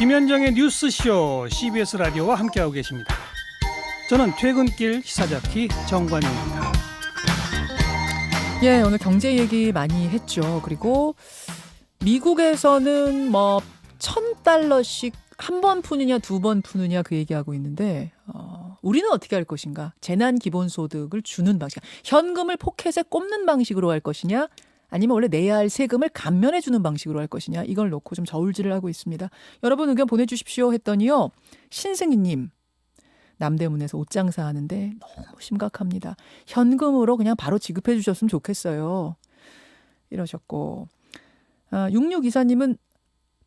김현정의 뉴스쇼 CBS 라디오와 함께하고 계십니다. 저는 퇴근길 시사자키 정관용입니다. 예, 오늘 경제 얘기 많이 했죠. 그리고 미국에서는 뭐 $1,000씩 한 번 푸느냐 두 번 푸느냐 그 얘기하고 있는데 우리는 어떻게 할 것인가? 재난 기본소득을 주는 방식, 현금을 포켓에 꼽는 방식으로 할 것이냐? 아니면 원래 내야 할 세금을 감면해 주는 방식으로 할 것이냐? 이걸 놓고 좀 저울질을 하고 있습니다. 여러분 의견 보내주십시오 했더니요. 신승희님. 남대문에서 옷장사 하는데 너무 심각합니다. 현금으로 그냥 바로 지급해 주셨으면 좋겠어요. 이러셨고 6624님은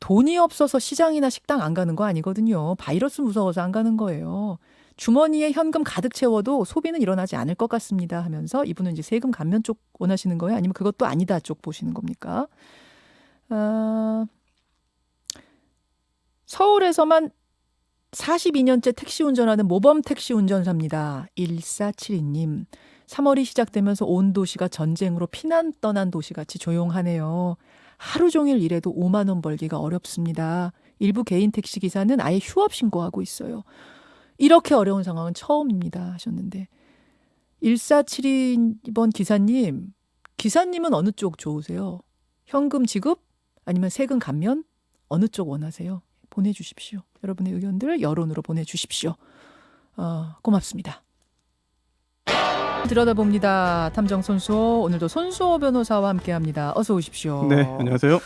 돈이 없어서 시장이나 식당 안 가는 거 아니거든요. 바이러스 무서워서 안 가는 거예요. 주머니에 현금 가득 채워도 소비는 일어나지 않을 것 같습니다 하면서 이분은 이제 세금 감면 쪽 원하시는 거예요? 아니면 그것도 아니다 쪽 보시는 겁니까? 서울에서만 42년째 택시 운전하는 모범 택시 운전사입니다. 1472님. 3월이 시작되면서 온 도시가 전쟁으로 피난 떠난 도시같이 조용하네요. 하루 종일 일해도 5만 원 벌기가 어렵습니다. 일부 개인 택시 기사는 아예 휴업 신고하고 있어요. 이렇게 어려운 상황은 처음입니다 하셨는데 1472번 기사님은 어느 쪽 좋으세요? 현금 지급? 아니면 세금 감면? 어느 쪽 원하세요? 보내주십시오. 여러분의 의견들 여론으로 보내주십시오. 고맙습니다. 들여다봅니다. 탐정 손수호. 오늘도 손수호 변호사와 함께합니다. 어서 오십시오. 네, 안녕하세요.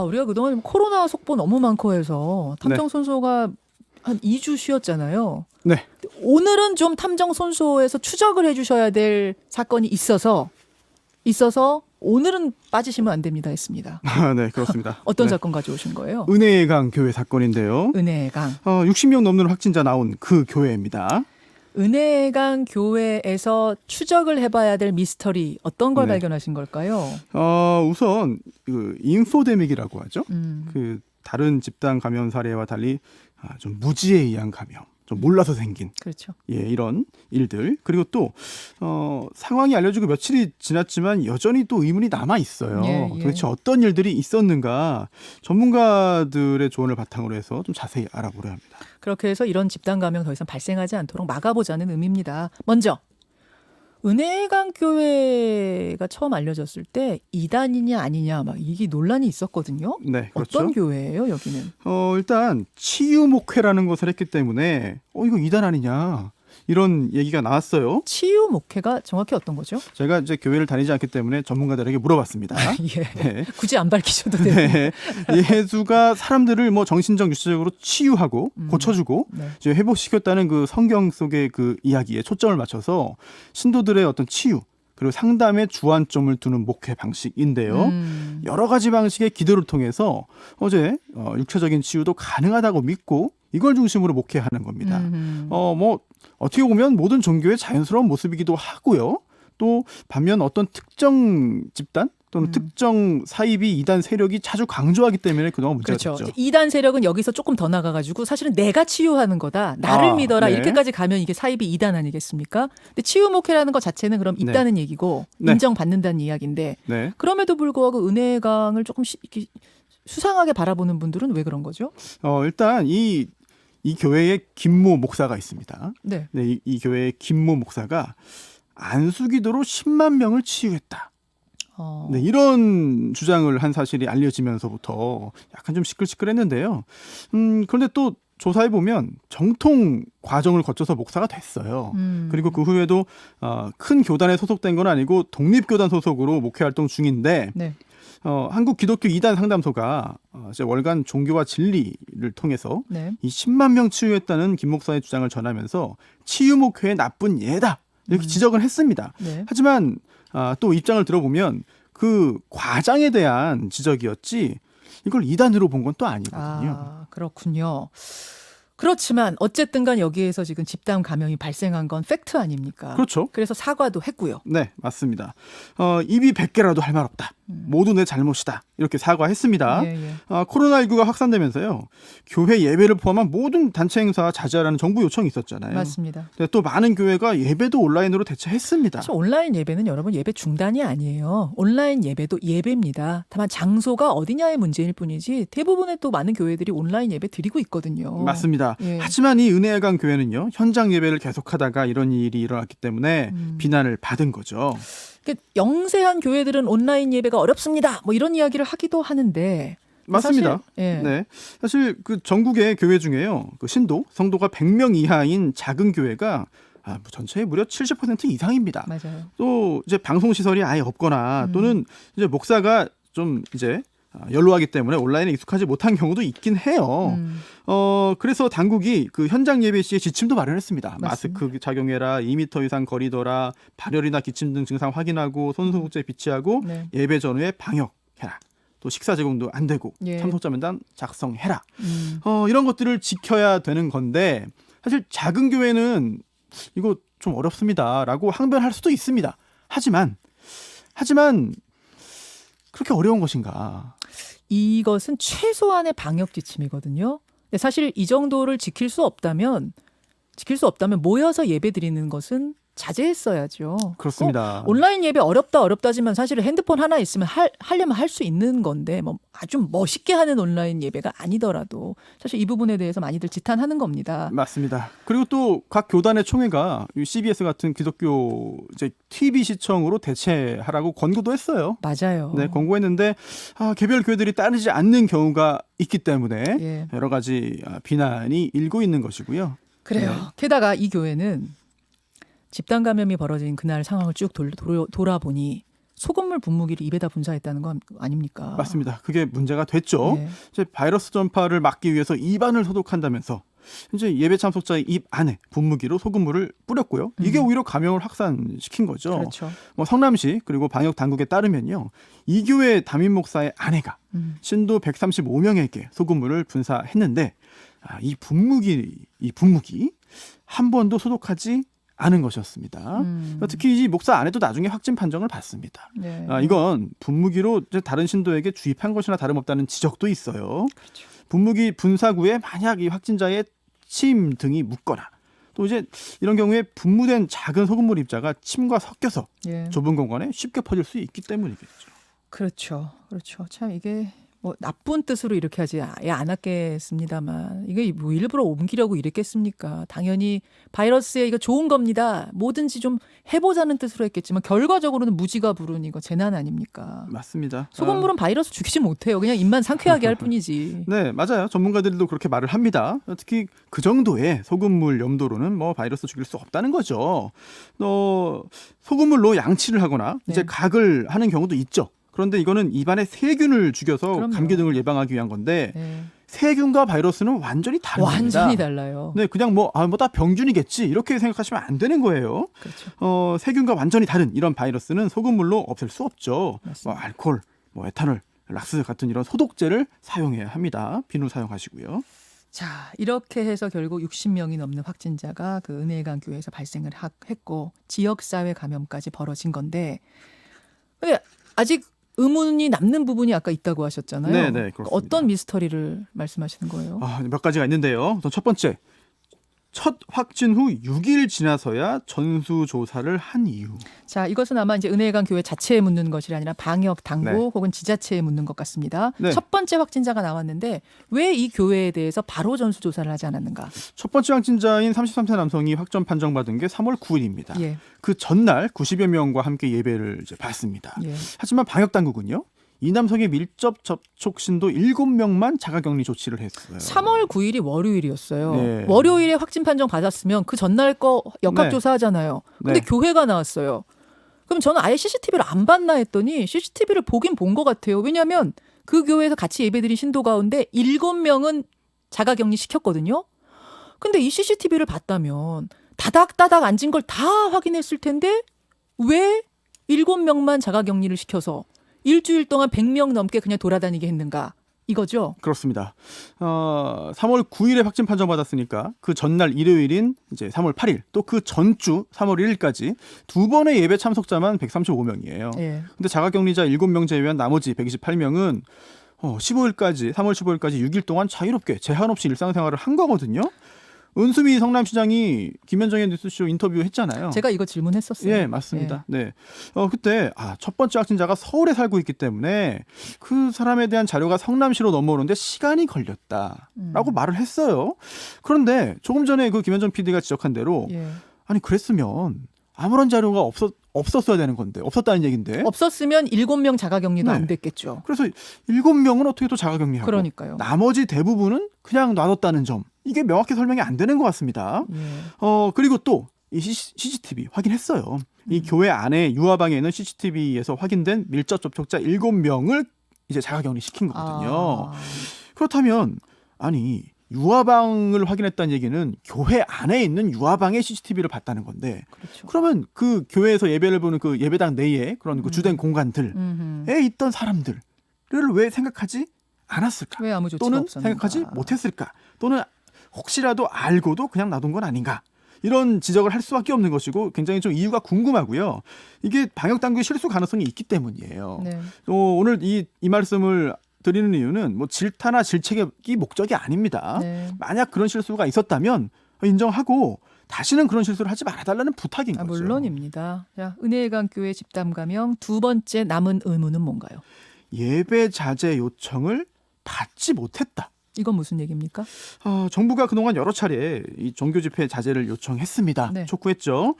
우리가 그동안 코로나 속보 너무 많고 해서 탐정 손수호가 한 2주 쉬었잖아요. 네. 오늘은 좀 탐정 손수호에서 추적을 해주셔야 될 사건이 있어서 오늘은 빠지시면 안 됩니다 했습니다. 네, 그렇습니다. 어떤 네. 사건 가져오신 거예요? 은혜의 강 교회 사건인데요. 은혜의 강. 60명 넘는 확진자 나온 그 교회입니다. 은혜의 강 교회에서 추적을 해봐야 될 미스터리 어떤 걸 네. 발견하신 걸까요? 우선 그 인포데믹이라고 하죠. 음. 그 다른 집단 감염 사례와 달리 좀 무지에 의한 감염, 좀 몰라서 생긴 그렇죠. 이런 일들. 그리고 또 상황이 알려지고 며칠이 지났지만 여전히 또 의문이 남아 있어요. 예. 도대체 어떤 일들이 있었는가 전문가들의 조언을 바탕으로 해서 좀 자세히 알아보려 합니다. 그렇게 해서 이런 집단 감염 더 이상 발생하지 않도록 막아보자는 의미입니다. 먼저 은혜의 강 교회가 처음 알려졌을 때 이단이냐 아니냐 막 이게 논란이 있었거든요. 네, 그렇죠. 어떤 교회예요, 여기는? 일단 치유 목회라는 것을 했기 때문에 이거 이단 아니냐 이런 얘기가 나왔어요. 치유 목회가 정확히 어떤 거죠? 제가 이제 교회를 다니지 않기 때문에 전문가들에게 물어봤습니다. 예. 네. 굳이 안 밝히셔도 돼요. 네. 예수가 사람들을 뭐 정신적 육체적으로 치유하고 고쳐주고 네. 이제 회복시켰다는 그 성경 속의 그 이야기에 초점을 맞춰서 신도들의 어떤 치유 그리고 상담에 주안점을 두는 목회 방식인데요. 여러 가지 방식의 기도를 통해서 육체적인 치유도 가능하다고 믿고 이걸 중심으로 목회하는 겁니다. 뭐 어떻게 보면 모든 종교의 자연스러운 모습이기도 하고요. 또 반면 어떤 특정 집단 또는 특정 사이비 이단 세력이 자주 강조하기 때문에 그동안 문제가 그렇죠. 됐죠. 이단 세력은 여기서 조금 더 나가가지고 사실은 내가 치유하는 거다. 나를 믿어라. 네. 이렇게까지 가면 이게 사이비 이단 아니겠습니까? 근데 치유 목회라는 것 자체는 그럼 있다는 얘기고 네. 인정받는다는 이야기인데 네. 그럼에도 불구하고 은혜의 강을 조금 이렇게 수상하게 바라보는 분들은 왜 그런 거죠? 일단 이 교회에 김모 목사가 있습니다. 네. 네, 이 교회의 김모 목사가 안수기도로 10만 명을 치유했다. 네, 이런 주장을 한 사실이 알려지면서부터 약간 좀 시끌시끌했는데요. 그런데 또 조사해 보면 정통 과정을 거쳐서 목사가 됐어요. 그리고 그 후에도 큰 교단에 소속된 건 아니고 독립교단 소속으로 목회 활동 중인데 네. 한국 기독교 이단 상담소가 이제 월간 종교와 진리를 통해서 네. 이 10만 명 치유했다는 김 목사의 주장을 전하면서 치유 목회의 나쁜 예다 이렇게 지적을 했습니다. 네. 하지만 또 입장을 들어보면 그 과장에 대한 지적이었지 이걸 이단으로 본 건 또 아니거든요. 그렇군요. 그렇지만 어쨌든 간 여기에서 지금 집단 감염이 발생한 건 팩트 아닙니까? 그렇죠. 그래서 사과도 했고요. 네, 맞습니다. 입이 100개라도 할 말 없다. 모두 내 잘못이다. 이렇게 사과했습니다. 예, 예. 코로나19가 확산되면서요. 교회 예배를 포함한 모든 단체 행사 자제하라는 정부 요청이 있었잖아요. 맞습니다. 근데 또 많은 교회가 예배도 온라인으로 대체했습니다. 사실 온라인 예배는 여러분 예배 중단이 아니에요. 온라인 예배도 예배입니다. 다만 장소가 어디냐의 문제일 뿐이지 대부분의 또 많은 교회들이 온라인 예배 드리고 있거든요. 맞습니다. 예. 하지만 이 은혜의 강 교회는요. 현장 예배를 계속하다가 이런 일이 일어났기 때문에 비난을 받은 거죠. 영세한 교회들은 온라인 예배가 어렵습니다. 뭐 이런 이야기를 하기도 하는데 맞습니다. 사실, 예. 네, 사실 그 전국의 교회 중에요. 그 신도, 성도가 100명 이하인 작은 교회가 전체의 무려 70% 이상입니다. 맞아요. 또 이제 방송 시설이 아예 없거나 또는 이제 목사가 좀 이제 연로하기 때문에 온라인에 익숙하지 못한 경우도 있긴 해요. 그래서 당국이 그 현장 예배 시에 지침도 마련했습니다. 맞습니다. 마스크 착용해라, 2m 이상 거리둬라, 발열이나 기침 등 증상 확인하고 손소독제 비치하고 네. 예배 전후에 방역해라. 또 식사 제공도 안 되고 예. 참석자 명단 작성해라. 이런 것들을 지켜야 되는 건데 사실 작은 교회는 이거 좀 어렵습니다라고 항변할 수도 있습니다. 하지만 그렇게 어려운 것인가? 이것은 최소한의 방역 지침이거든요. 근데 사실 이 정도를 지킬 수 없다면 모여서 예배 드리는 것은 자제했어야죠. 그렇습니다. 온라인 예배 어렵다지만 사실 핸드폰 하나 있으면 하려면 할 수 있는 건데 뭐 아주 멋있게 하는 온라인 예배가 아니더라도 사실 이 부분에 대해서 많이들 지탄하는 겁니다. 맞습니다. 그리고 또 각 교단의 총회가 CBS 같은 기독교 이제 TV 시청으로 대체하라고 권고도 했어요. 맞아요. 네, 권고했는데 개별 교회들이 따르지 않는 경우가 있기 때문에 예. 여러 가지 비난이 일고 있는 것이고요. 그래요. 네. 게다가 이 교회는 집단 감염이 벌어진 그날 상황을 쭉 돌아보니 소금물 분무기를 입에다 분사했다는 거 아닙니까? 맞습니다. 그게 문제가 됐죠. 네. 이제 바이러스 전파를 막기 위해서 입안을 소독한다면서 이제 예배 참석자의 입 안에 분무기로 소금물을 뿌렸고요. 이게 오히려 감염을 확산시킨 거죠. 그렇죠. 뭐 성남시 그리고 방역 당국에 따르면요, 이 교회 담임 목사의 아내가 신도 135명에게 소금물을 분사했는데 이 분무기 한 번도 소독하지 않은 것이었습니다. 특히 이 목사 아내도 나중에 확진 판정을 받습니다. 네. 이건 분무기로 이제 다른 신도에게 주입한 것이나 다름없다는 지적도 있어요. 그렇죠. 분무기 분사구에 만약 이 확진자의 침 등이 묻거나 또 이제 이런 경우에 분무된 작은 소금물 입자가 침과 섞여서 예. 좁은 공간에 쉽게 퍼질 수 있기 때문이겠죠. 그렇죠. 참 이게 뭐 나쁜 뜻으로 이렇게 하지 아예 안 하겠습니다만 이게 뭐 일부러 옮기려고 이랬겠습니까? 당연히 바이러스에 이거 좋은 겁니다. 뭐든지 좀 해보자는 뜻으로 했겠지만 결과적으로는 무지가 부른 이거 재난 아닙니까? 맞습니다. 소금물은 바이러스 죽이지 못해요. 그냥 입만 상쾌하게 할 뿐이지. 네, 맞아요. 전문가들도 그렇게 말을 합니다. 특히 그 정도의 소금물 염도로는 뭐 바이러스 죽일 수 없다는 거죠. 소금물로 양치를 하거나 이제 네. 각을 하는 경우도 있죠. 그런데 이거는 입안에 세균을 죽여서 그럼요. 감기 등을 예방하기 위한 건데 네. 세균과 바이러스는 완전히 다른 겁니다. 완전히 달라요. 네, 그냥 뭐 다 병균이겠지 이렇게 생각하시면 안 되는 거예요. 그렇죠. 세균과 완전히 다른 이런 바이러스는 소금물로 없앨 수 없죠. 맞습니다. 알코올, 에탄올, 락스 같은 이런 소독제를 사용해야 합니다. 비누 사용하시고요. 자, 이렇게 해서 결국 60명이 넘는 확진자가 그 은혜의 강 교회에서 발생을 했고 지역사회 감염까지 벌어진 건데 근데 아직 의문이 남는 부분이 아까 있다고 하셨잖아요. 네, 그렇습니다. 어떤 미스터리를 말씀하시는 거예요? 몇 가지가 있는데요. 우선 첫 번째, 첫 확진 후 6일 지나서야 전수조사를 한 이유. 자, 이것은 아마 이제 은혜의 강 교회 자체에 묻는 것이 아니라 방역 당국 네. 혹은 지자체에 묻는 것 같습니다. 네. 첫 번째 확진자가 나왔는데 왜 이 교회에 대해서 바로 전수조사를 하지 않았는가? 첫 번째 확진자인 33세 남성이 확정 판정받은 게 3월 9일입니다. 예. 그 전날 90여 명과 함께 예배를 이제 받습니다. 예. 하지만 방역 당국은요, 이 남성의 밀접 접촉 신도 7명만 자가격리 조치를 했어요. 3월 9일이 월요일이었어요. 네. 월요일에 확진 판정 받았으면 그 전날 거 역학조사하잖아요. 근데 네. 교회가 나왔어요. 그럼 저는 아예 CCTV를 안 봤나 했더니 CCTV를 보긴 본 것 같아요. 왜냐하면 그 교회에서 같이 예배드린 신도 가운데 7명은 자가격리 시켰거든요. 근데 이 CCTV를 봤다면 다닥다닥 앉은 걸 다 확인했을 텐데 왜 7명만 자가격리를 시켜서 일주일 동안 100명 넘게 그냥 돌아다니게 했는가? 이거죠. 그렇습니다. 3월 9일에 확진 판정받았으니까 그 전날 일요일인 이제 3월 8일 또 그 전주 3월 1일까지 두 번의 예배 참석자만 135명이에요. 예. 근데 자가격리자 7명 제외한 나머지 128명은 15일까지 3월 15일까지 6일 동안 자유롭게 제한 없이 일상생활을 한 거거든요. 은수미 성남시장이 김현정의 뉴스쇼 인터뷰 했잖아요. 제가 이거 질문했었어요. 예, 맞습니다. 네. 그때 첫 번째 확진자가 서울에 살고 있기 때문에 그 사람에 대한 자료가 성남시로 넘어오는데 시간이 걸렸다라고 말을 했어요. 그런데 조금 전에 그 김현정 PD가 지적한 대로 예. 아니 그랬으면 아무런 자료가 없었어야 되는 건데 없었다는 얘기인데. 없었으면 7명 자가격리도 네. 안 됐겠죠. 그래서 7명은 어떻게 또 자가격리하고 그러니까요. 나머지 대부분은 그냥 놔뒀다는 점. 이게 명확히 설명이 안 되는 것 같습니다. 예. 그리고 또 이 CCTV 확인했어요. 이 교회 안에 유아방에 있는 CCTV에서 확인된 밀접 접촉자 7명을 이제 자가격리 시킨 거거든요. 그렇다면 아니 유아방을 확인했다는 얘기는 교회 안에 있는 유아방의 CCTV를 봤다는 건데 그렇죠. 그러면 그 교회에서 예배를 보는 그 예배당 내에 그런 그 주된 공간들에 있던 사람들을 왜 생각하지 않았을까? 왜 아무 조치가 또는 없었는가? 생각하지 못했을까? 또는 혹시라도 알고도 그냥 놔둔 건 아닌가? 이런 지적을 할 수밖에 없는 것이고 굉장히 좀 이유가 궁금하고요. 이게 방역당국의 실수 가능성이 있기 때문이에요. 네. 오늘 이 말씀을 드리는 이유는 뭐 질타나 질책이 목적이 아닙니다. 네. 만약 그런 실수가 있었다면 인정하고 다시는 그런 실수를 하지 말아달라는 부탁인 거죠. 물론입니다. 자, 은혜의 강 교회 집단 감염 두 번째 남은 의무는 뭔가요? 예배 자제 요청을 받지 못했다. 이건 무슨 얘기입니까? 정부가 그동안 여러 차례 이 종교 집회 자제를 요청했습니다. 네. 촉구했죠.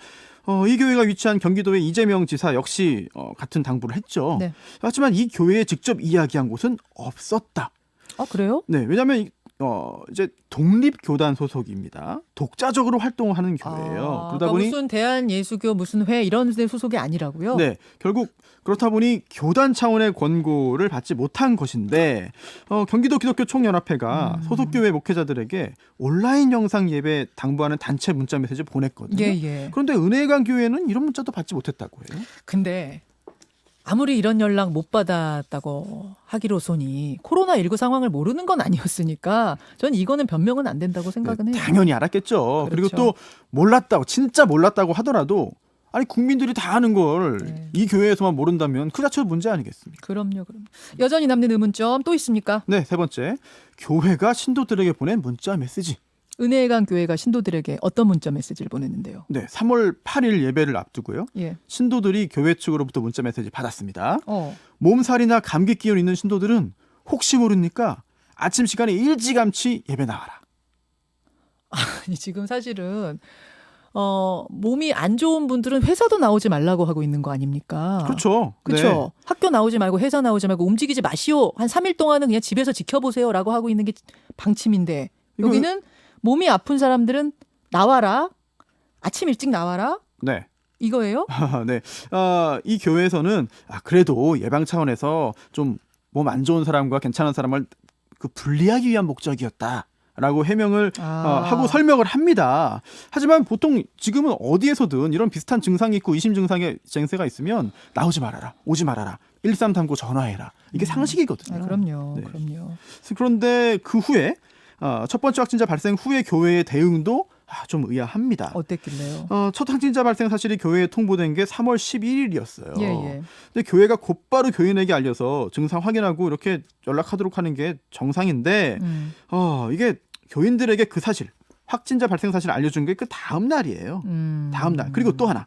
이 교회가 위치한 경기도의 이재명 지사 역시 같은 당부를 했죠. 네. 하지만 이 교회에 직접 이야기한 곳은 없었다. 그래요? 네, 왜냐하면 이제 독립교단 소속입니다. 독자적으로 활동하는 교회예요. 그러다 보니 무슨 대한예수교 무슨 회 이런 데 소속이 아니라고요? 네, 결국 그렇다 보니 교단 차원의 권고를 받지 못한 것인데 경기도 기독교 총연합회가 소속 교회 목회자들에게 온라인 영상 예배 당부하는 단체 문자 메시지 보냈거든요. 예. 그런데 은혜강 교회는 이런 문자도 받지 못했다고 해요. 근데 아무리 이런 연락 못 받았다고 하기로서니 코로나19 상황을 모르는 건 아니었으니까 전 이거는 변명은 안 된다고 생각은 해요. 당연히 알았겠죠. 그리고 그렇죠. 또 몰랐다고 진짜 몰랐다고 하더라도 아니 국민들이 다 아는 걸 이 교회에서만 모른다면 그 자체도 문제 아니겠습니까? 그럼요. 여전히 남는 의문점 또 있습니까? 네, 세 번째. 교회가 신도들에게 보낸 문자 메시지. 은혜의 강 교회가 신도들에게 어떤 문자 메시지를 보냈는데요? 네, 3월 8일 예배를 앞두고요. 예. 신도들이 교회 측으로부터 문자 메시지 받았습니다. 어. 몸살이나 감기 기운 있는 신도들은 혹시 모르니까 아침 시간에 일찌감치 예배 나와라. 아니 지금 사실은 몸이 안 좋은 분들은 회사도 나오지 말라고 하고 있는 거 아닙니까? 그렇죠. 그렇죠. 네. 학교 나오지 말고 회사 나오지 말고 움직이지 마시오. 한 3일 동안은 그냥 집에서 지켜보세요라고 하고 있는 게 방침인데 여기는 몸이 아픈 사람들은 나와라. 아침 일찍 나와라. 네. 이거예요? 네. 이 교회에서는 그래도 예방 차원에서 좀 몸 안 좋은 사람과 괜찮은 사람을 그 분리하기 위한 목적이었다라고 해명을 하고 설명을 합니다. 하지만 보통 지금은 어디에서든 이런 비슷한 증상이 있고 의심 증상의 쟁세가 있으면 나오지 말아라, 오지 말아라, 1339 전화해라. 이게 상식이거든요. 그럼요. 네. 그럼요. 그런데 그 후에 첫 번째 확진자 발생 후에 교회의 대응도 좀 의아합니다. 어땠길래요? 첫 확진자 발생 사실이 교회에 통보된 게 3월 11일이었어요. 예. 근데 교회가 곧바로 교인에게 알려서 증상 확인하고 이렇게 연락하도록 하는 게 정상인데 이게 교인들에게 그 사실, 확진자 발생 사실을 알려준 게 그 다음 날이에요. 다음 날. 그리고 또 하나.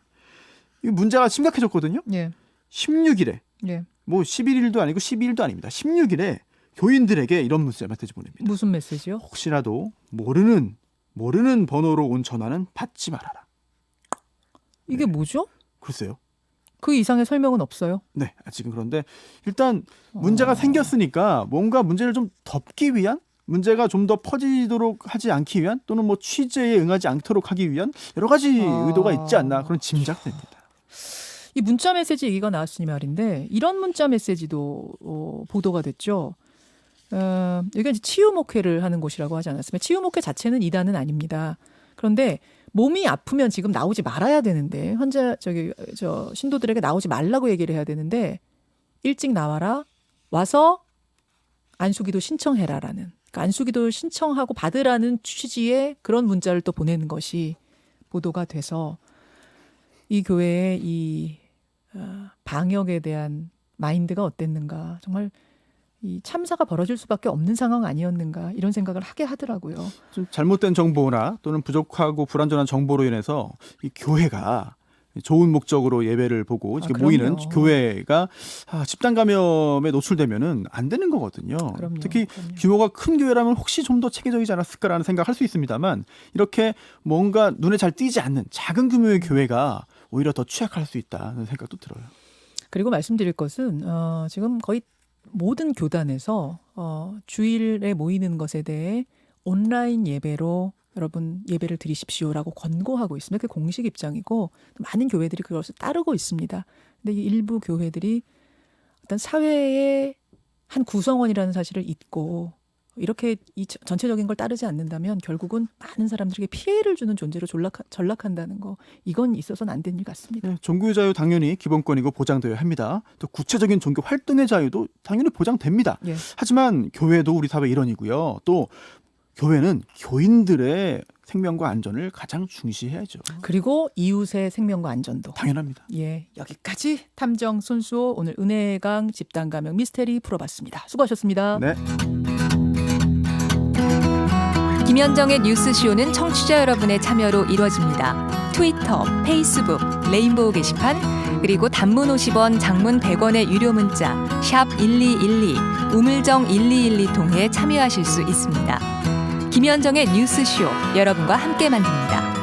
이 문제가 심각해졌거든요. 예. 16일에 예. 뭐 11일도 아니고 12일도 아닙니다. 16일에 교인들에게 이런 문자 메시지 보냅니다. 무슨 메시지요? 혹시라도 모르는 번호로 온 전화는 받지 말아라. 이게 뭐죠? 글쎄요. 그 이상의 설명은 없어요. 네, 지금 그런데 일단 문제가 생겼으니까 뭔가 문제를 좀 덮기 위한, 문제가 좀 더 퍼지도록 하지 않기 위한, 또는 뭐 취재에 응하지 않도록 하기 위한 여러 가지 의도가 있지 않나 그런 짐작됩니다. 이 문자 메시지 얘기가 나왔으니 말인데 이런 문자 메시지도 보도가 됐죠. 여기가 이제 치유 목회를 하는 곳이라고 하지 않았습니까? 치유 목회 자체는 이단은 아닙니다. 그런데 몸이 아프면 지금 나오지 말아야 되는데 신도들에게 나오지 말라고 얘기를 해야 되는데 일찍 나와라. 와서 안수기도 신청해라라는, 그러니까 안수기도 신청하고 받으라는 취지의 그런 문자를 또 보내는 것이 보도가 돼서 이 교회의 이 방역에 대한 마인드가 어땠는가, 정말 이 참사가 벌어질 수밖에 없는 상황 아니었는가, 이런 생각을 하게 하더라고요. 좀 잘못된 정보나 또는 부족하고 불완전한 정보로 인해서 이 교회가 좋은 목적으로 예배를 보고 이렇게 모이는 그럼요. 교회가 집단 감염에 노출되면은 안 되는 거거든요. 그럼요. 특히 그럼요. 규모가 큰 교회라면 혹시 좀 더 체계적이지 않았을까라는 생각할 수 있습니다만, 이렇게 뭔가 눈에 잘 띄지 않는 작은 규모의 교회가 오히려 더 취약할 수 있다는 생각도 들어요. 그리고 말씀드릴 것은 지금 거의 모든 교단에서 주일에 모이는 것에 대해 온라인 예배로 여러분 예배를 드리십시오라고 권고하고 있습니다. 그게 공식 입장이고 많은 교회들이 그것을 따르고 있습니다. 근데 이 일부 교회들이 어떤 사회의 한 구성원이라는 사실을 잊고 이렇게 이 전체적인 걸 따르지 않는다면 결국은 많은 사람들에게 피해를 주는 존재로 전락한다는 거, 이건 있어서는 안 되는 일 같습니다. 네, 종교의 자유 당연히 기본권이고 보장되어야 합니다. 또 구체적인 종교 활동의 자유도 당연히 보장됩니다. 예. 하지만 교회도 우리 사회 일원이고요. 또 교회는 교인들의 생명과 안전을 가장 중시해야죠. 그리고 이웃의 생명과 안전도. 당연합니다. 예, 여기까지 탐정 손수호, 오늘 은혜강 집단 감염 미스테리 풀어봤습니다. 수고하셨습니다. 네. 김현정의 뉴스쇼는 청취자 여러분의 참여로 이루어집니다. 트위터, 페이스북, 레인보우 게시판, 그리고 단문 50원, 장문 100원의 유료 문자 샵 1212, 우물정 1212 통해 참여하실 수 있습니다. 김현정의 뉴스쇼, 여러분과 함께 만듭니다.